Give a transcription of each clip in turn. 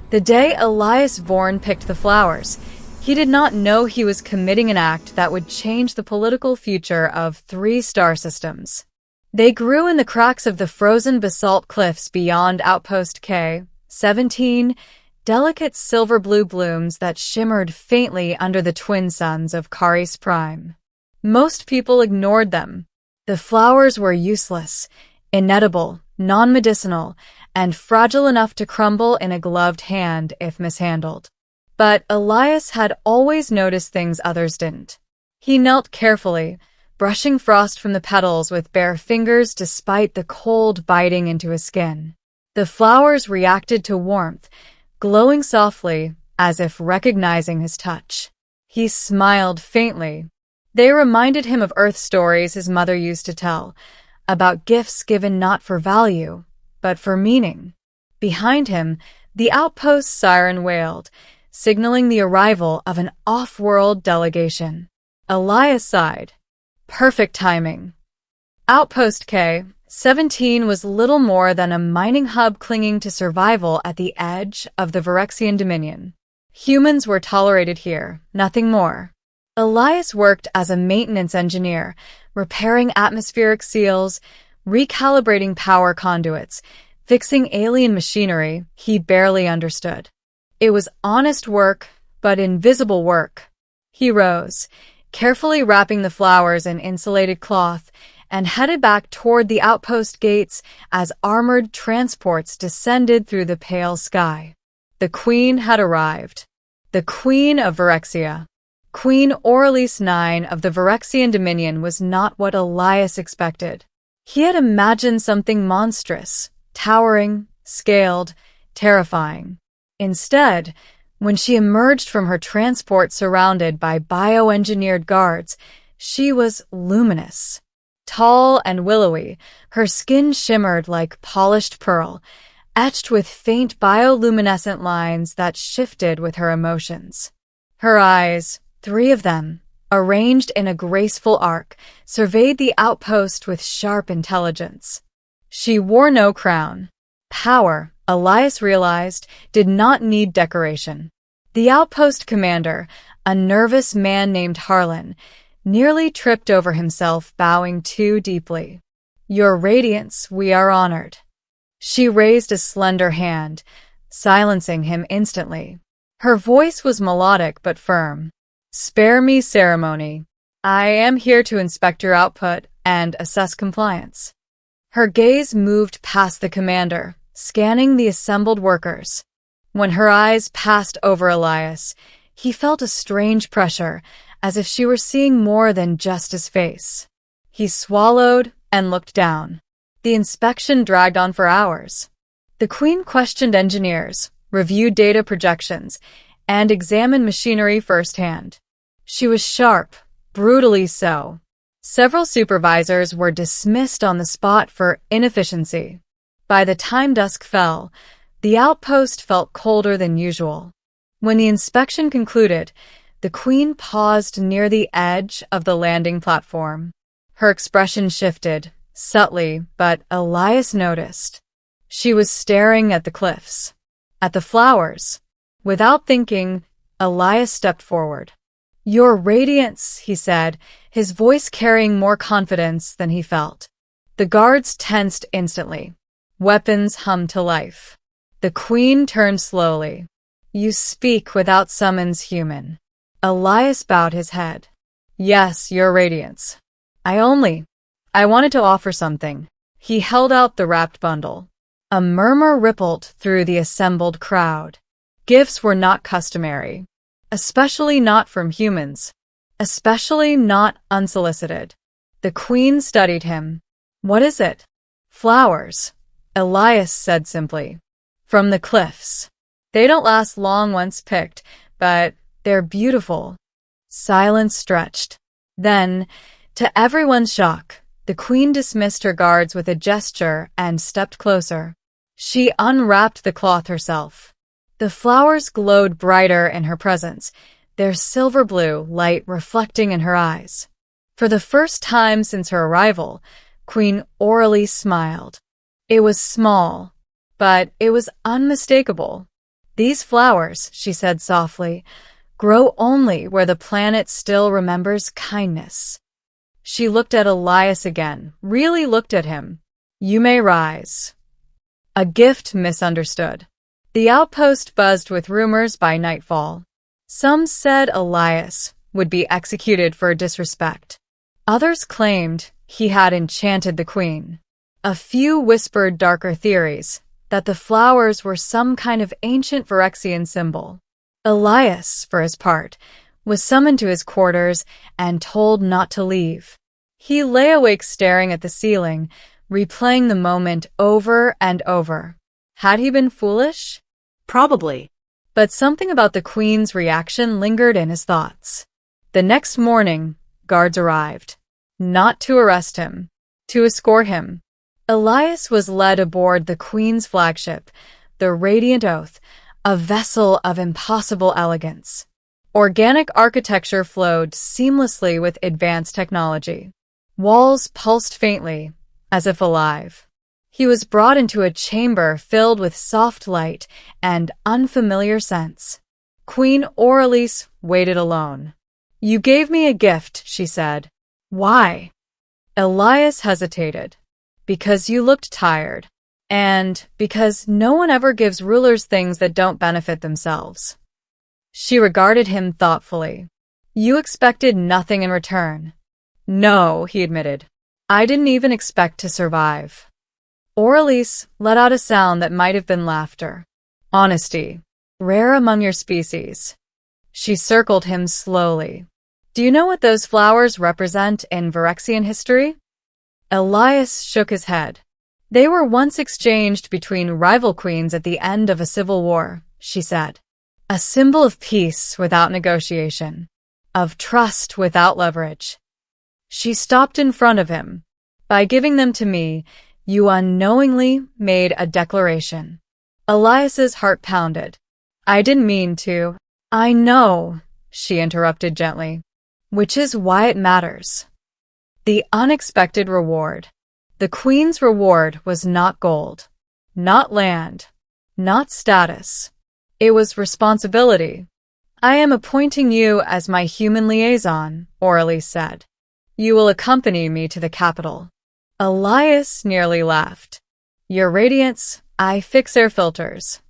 The day Elias Vorn picked the flowers, he did not know he was committing an act that would change the political future of 3 star systems. They grew in the cracks of the frozen basalt cliffs beyond Outpost K-17, delicate silver-blue blooms that shimmered faintly under the twin suns of Caris Prime. Most people ignored them. The flowers were useless, inedible, non-medicinal, and fragile enough to crumble in a gloved hand if mishandled. But Elias had always noticed things others didn't. He knelt carefully, brushing frost from the petals with bare fingers despite the cold biting into his skin. The flowers reacted to warmth, glowing softly as if recognizing his touch. He smiled faintly. They reminded him of Earth stories his mother used to tell, about gifts given not for value, but for meaning. Behind him, the outpost siren wailed, signaling the arrival of an off-world delegation. Elias sighed. Perfect timing. Outpost K-17 was little more than a mining hub clinging to survival at the edge of the Virexian Dominion. Humans were tolerated here, nothing more. Elias worked as a maintenance engineer, repairing atmospheric seals, recalibrating power conduits, fixing alien machinery he barely understood. It was honest work, but invisible work. He rose, carefully wrapping the flowers in insulated cloth, and headed back toward the outpost gates as armored transports descended through the pale sky. The Queen had arrived. The Queen of Virexia. Queen Aurelice IX of the Virexian Dominion was not what Elias expected. He had imagined something monstrous, towering, scaled, terrifying. Instead, when she emerged from her transport surrounded by bioengineered guards, she was luminous. Tall and willowy, her skin shimmered like polished pearl, etched with faint bioluminescent lines that shifted with her emotions. Her eyes, 3 of them, arranged in a graceful arc, surveyed the outpost with sharp intelligence. She wore no crown. Power, Elias realized, did not need decoration. The outpost commander, a nervous man named Harlan, nearly tripped over himself, bowing too deeply. "Your Radiance, we are honored." She raised a slender hand, silencing him instantly. Her voice was melodic but firm. "Spare me ceremony. I am here to inspect your output and assess compliance." Her gaze moved past the commander, scanning the assembled workers. When her eyes passed over Elias, he felt a strange pressure, as if she were seeing more than just his face. He swallowed and looked down. The inspection dragged on for hours. The Queen questioned engineers, reviewed data projections, and examined machinery firsthand. She was sharp, brutally so. Several supervisors were dismissed on the spot for inefficiency. By the time dusk fell, the outpost felt colder than usual. When the inspection concluded, the Queen paused near the edge of the landing platform. Her expression shifted, subtly, but Elias noticed. She was staring at the cliffs, at the flowers. Without thinking, Elias stepped forward. "Your Radiance," he said, his voice carrying more confidence than he felt. The guards tensed instantly. Weapons hummed to life. The Queen turned slowly. "You speak without summons, human." Elias bowed his head. "Yes, Your Radiance. I wanted to offer something." He held out the wrapped bundle. A murmur rippled through the assembled crowd. Gifts were not customary, especially not from humans, especially not unsolicited. The Queen studied him. "What is it?" "Flowers," Elias said simply. "From the cliffs. They don't last long once picked, but they're beautiful." Silence stretched. Then, to everyone's shock, the Queen dismissed her guards with a gesture and stepped closer. She unwrapped the cloth herself. The flowers glowed brighter in her presence, their silver blue light reflecting in her eyes. For the first time since her arrival, Queen Aurelice smiled. It was small, but it was unmistakable. "These flowers," she said softly, "grow only where the planet still remembers kindness." She looked at Elias again, really looked at him. "You may rise." A gift misunderstood. The outpost buzzed with rumors by nightfall. Some said Elias would be executed for disrespect. Others claimed he had enchanted the queen. A few whispered darker theories, that the flowers were some kind of ancient Phyrexian symbol. Elias, for his part, was summoned to his quarters and told not to leave. He lay awake staring at the ceiling, replaying the moment over and over. Had he been foolish? Probably. But something about the queen's reaction lingered in his thoughts. The next morning, guards arrived. Not to arrest him, to escort him. Elias was led aboard the queen's flagship, the Radiant Oath, a vessel of impossible elegance. Organic architecture flowed seamlessly with advanced technology. Walls pulsed faintly, as if alive. He was brought into a chamber filled with soft light and unfamiliar scents. Queen Aurelice waited alone. "You gave me a gift," she said. "Why?" Elias hesitated. "Because you looked tired. And because no one ever gives rulers things that don't benefit themselves." She regarded him thoughtfully. "You expected nothing in return." "No," he admitted. "I didn't even expect to survive." Aurelice let out a sound that might have been laughter. "Honesty. Rare among your species." She circled him slowly. "Do you know what those flowers represent in Phyrexian history?" Elias shook his head. "They were once exchanged between rival queens at the end of a civil war," she said. "A symbol of peace without negotiation, of trust without leverage." She stopped in front of him. "By giving them to me, you unknowingly made a declaration." Elias's heart pounded. "I didn't mean to." "I know," she interrupted gently. "Which is why it matters." The unexpected reward. The queen's reward was not gold, not land, not status. It was responsibility. "I am appointing you as my human liaison," Aurelice said. "You will accompany me to the capital." Elias nearly laughed. "Your radiance, I fix air filters."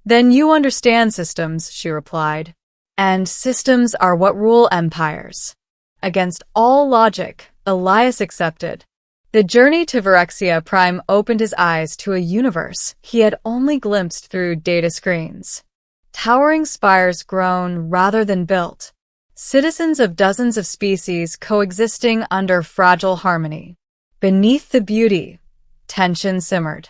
"Then you understand systems," she replied. "And systems are what rule empires." Against all logic, Elias accepted. The journey to Phyrexia Prime opened his eyes to a universe he had only glimpsed through data screens. Towering spires grown rather than built. Citizens of dozens of species coexisting under fragile harmony. Beneath the beauty, tension simmered.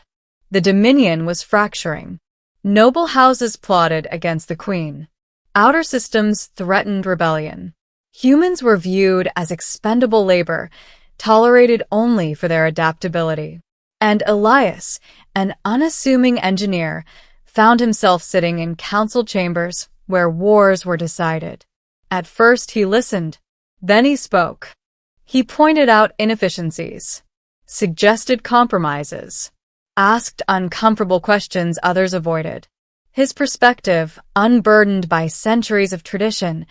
The Dominion was fracturing. Noble houses plotted against the queen. Outer systems threatened rebellion. Humans were viewed as expendable labor, tolerated only for their adaptability. And Elias, an unassuming engineer, found himself sitting in council chambers where wars were decided. At first he listened, then he spoke. He pointed out inefficiencies, suggested compromises, asked uncomfortable questions others avoided. His perspective, unburdened by centuries of tradition,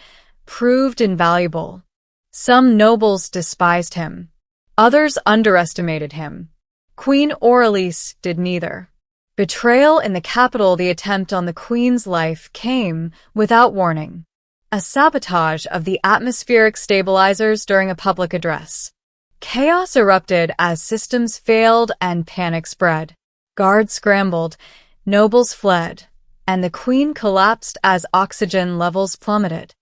proved invaluable. Some nobles despised him. Others underestimated him. Queen Aurelice did neither. Betrayal in the capital, the attempt on the queen's life, came without warning. A sabotage of the atmospheric stabilizers during a public address. Chaos erupted as systems failed and panic spread. Guards scrambled, nobles fled, and the queen collapsed as oxygen levels plummeted.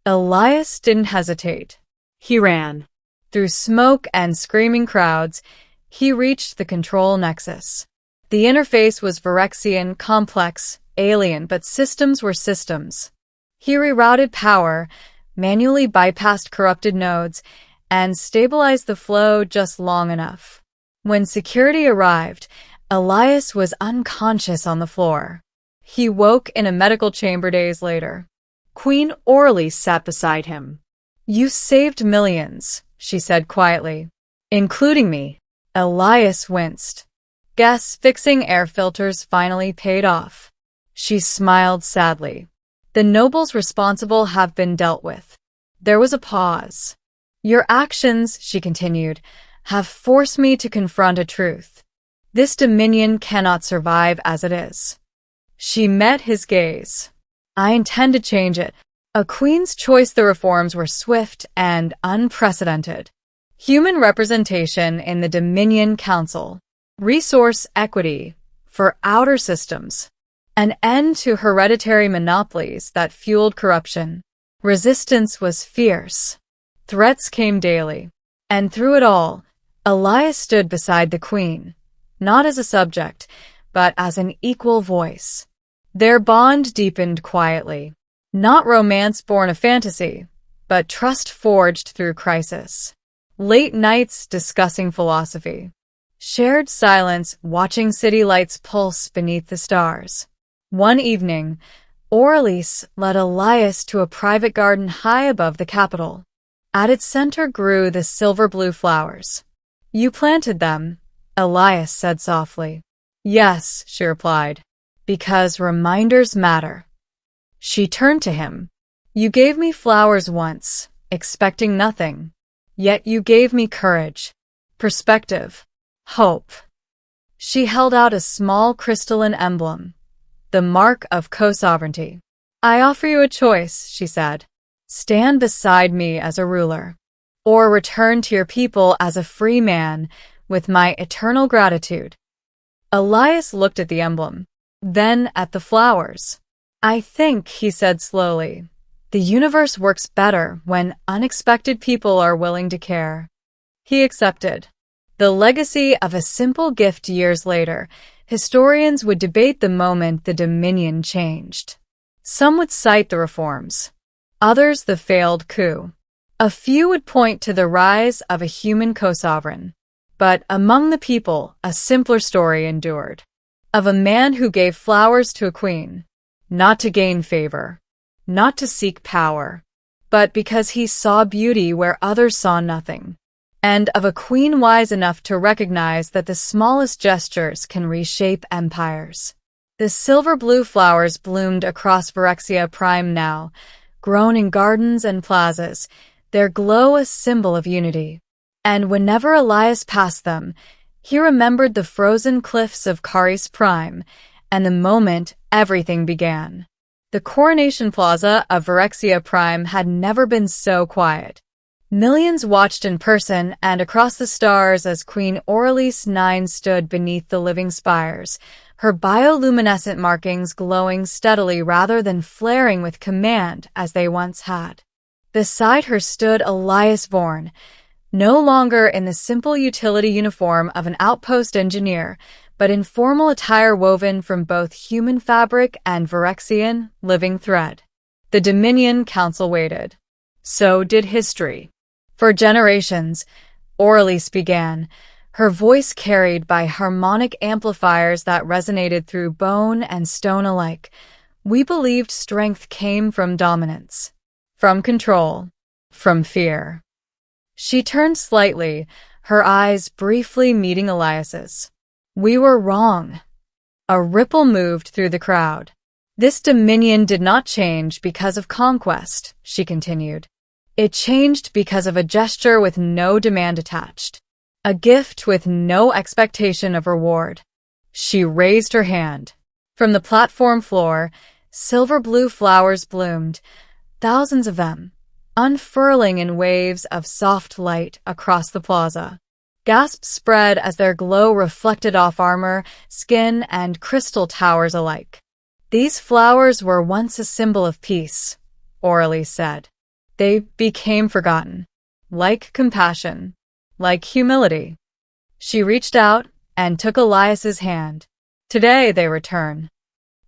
Elias didn't hesitate. He ran. Through smoke and screaming crowds, he reached the control nexus. The interface was Phyrexian, complex, alien, but systems were systems. He rerouted power, manually bypassed corrupted nodes, and stabilized the flow just long enough. When security arrived, Elias was unconscious on the floor. He woke in a medical chamber days later. Queen Aurelice sat beside him. "You saved millions," she said quietly. "Including me." Elias winced. Guess fixing air filters finally paid off. She smiled sadly. The nobles responsible have been dealt with. There was a pause. Your actions, she continued, have forced me to confront a truth. This dominion cannot survive as it is. She met his gaze. I intend to change it. A queen's choice. The reforms were swift and unprecedented. Human representation in the Dominion Council. Resource equity for outer systems. An end to hereditary monopolies that fueled corruption. Resistance was fierce. Threats came daily. And through it all, Elias stood beside the queen, not as a subject, but as an equal voice. Their bond deepened quietly. Not romance born of fantasy, but trust forged through crisis. Late nights discussing philosophy. Shared silence watching city lights pulse beneath the stars. One evening, Aurelius led Elias to a private garden high above the capital. At its center grew the silver-blue flowers. You planted them, Elias said softly. Yes, she replied, because reminders matter. She turned to him. You gave me flowers once, expecting nothing. Yet you gave me courage, perspective, hope. She held out a small crystalline emblem, the mark of co-sovereignty. I offer you a choice, she said. Stand beside me as a ruler, or return to your people as a free man with my eternal gratitude. Elias looked at the emblem, then at the flowers. I think, he said slowly, the universe works better when unexpected people are willing to care. He accepted. The legacy of a simple gift. Years later, historians would debate the moment the Dominion changed. Some would cite the reforms, others the failed coup. A few would point to the rise of a human co-sovereign. But among the people, a simpler story endured. Of a man who gave flowers to a queen, not to gain favor, not to seek power, but because he saw beauty where others saw nothing. And of a queen wise enough to recognize that the smallest gestures can reshape empires. The silver-blue flowers bloomed across Phyrexia Prime now, grown in gardens and plazas, their glow a symbol of unity. And whenever Elias passed them, he remembered the frozen cliffs of Caris Prime, and the moment everything began. The Coronation Plaza of Phyrexia Prime had never been so quiet. Millions watched in person and across the stars as Queen Aurelius IX stood beneath the living spires, her bioluminescent markings glowing steadily rather than flaring with command as they once had. Beside her stood Elias Vorn, no longer in the simple utility uniform of an outpost engineer, but in formal attire woven from both human fabric and Phyrexian living thread. The Dominion Council waited. So did history. For generations, Aurelius began, her voice carried by harmonic amplifiers that resonated through bone and stone alike. We believed strength came from dominance, from control, from fear. She turned slightly, her eyes briefly meeting Elias's. We were wrong. A ripple moved through the crowd. This dominion did not change because of conquest, she continued. It changed because of a gesture with no demand attached. A gift with no expectation of reward. She raised her hand. From the platform floor, silver-blue flowers bloomed, thousands of them, unfurling in waves of soft light across the plaza. Gasps spread as their glow reflected off armor, skin, and crystal towers alike. These flowers were once a symbol of peace, Aurelius said. They became forgotten, like compassion, like humility. She reached out and took Elias's hand. Today they return.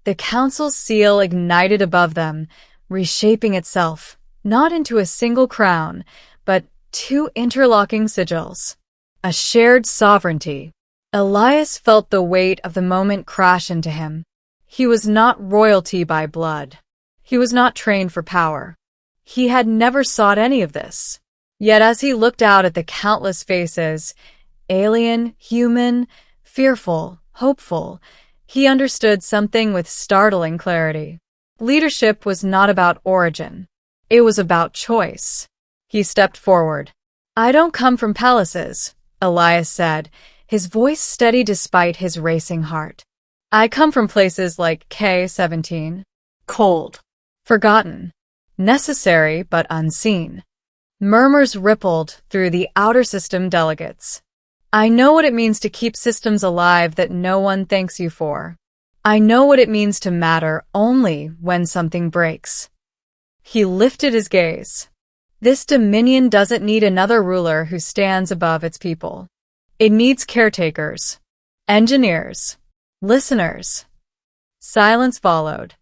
The council's seal ignited above them, reshaping itself, not into a single crown, but two interlocking sigils. A shared sovereignty. Elias felt the weight of the moment crash into him. He was not royalty by blood. He was not trained for power. He had never sought any of this. Yet as he looked out at the countless faces, alien, human, fearful, hopeful, He understood something with startling clarity. Leadership was not about origin. It was about choice. He stepped forward. "I don't come from palaces," Elias said, his voice steady despite his racing heart. "I come from places like K-17. Cold. Forgotten. Necessary but unseen." Murmurs rippled through the outer system delegates. "I know what it means to keep systems alive that no one thanks you for. I know what it means to matter only when something breaks." He lifted his gaze. This dominion doesn't need another ruler who stands above its people. It needs caretakers, engineers, listeners. Silence followed.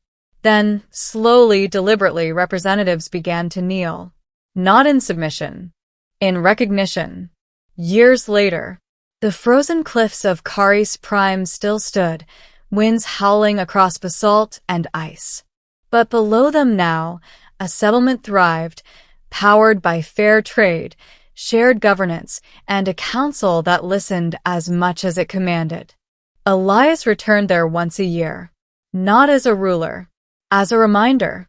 Then, slowly, deliberately, representatives began to kneel. Not in submission, in recognition. Years later, the frozen cliffs of Caris Prime still stood, winds howling across basalt and ice. But below them now, a settlement thrived, powered by fair trade, shared governance, and a council that listened as much as it commanded. Elias returned there once a year, not as a ruler, as a reminder.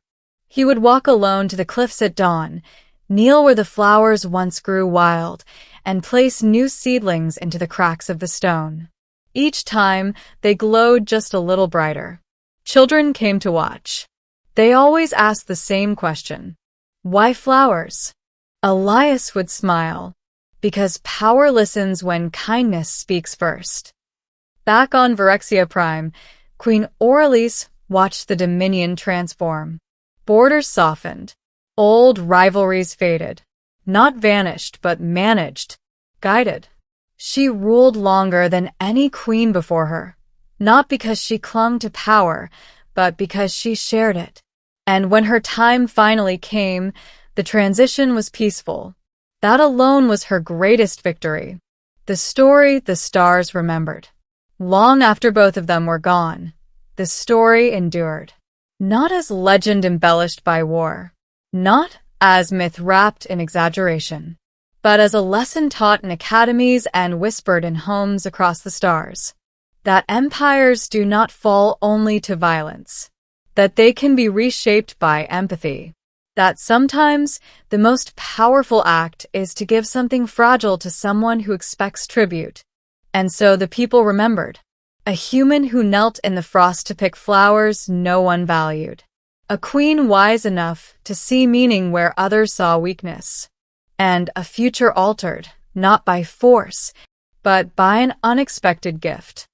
He would walk alone to the cliffs at dawn, kneel where the flowers once grew wild, and place new seedlings into the cracks of the stone. Each time, they glowed just a little brighter. Children came to watch. They always asked the same question. Why flowers? Elias would smile. Because power listens when kindness speaks first. Back on Virexia Prime, Queen Aurelice watched the Dominion transform. Borders softened. Old rivalries faded. Not vanished, but managed. Guided. She ruled longer than any queen before her. Not because she clung to power, but because she shared it. And when her time finally came, the transition was peaceful. That alone was her greatest victory. The story the stars remembered. Long after both of them were gone, the story endured. Not as legend embellished by war. Not as myth wrapped in exaggeration. But as a lesson taught in academies and whispered in homes across the stars. That empires do not fall only to violence. That they can be reshaped by empathy. That sometimes the most powerful act is to give something fragile to someone who expects tribute. And so the people remembered. A human who knelt in the frost to pick flowers no one valued. A queen wise enough to see meaning where others saw weakness. And a future altered, not by force, but by an unexpected gift.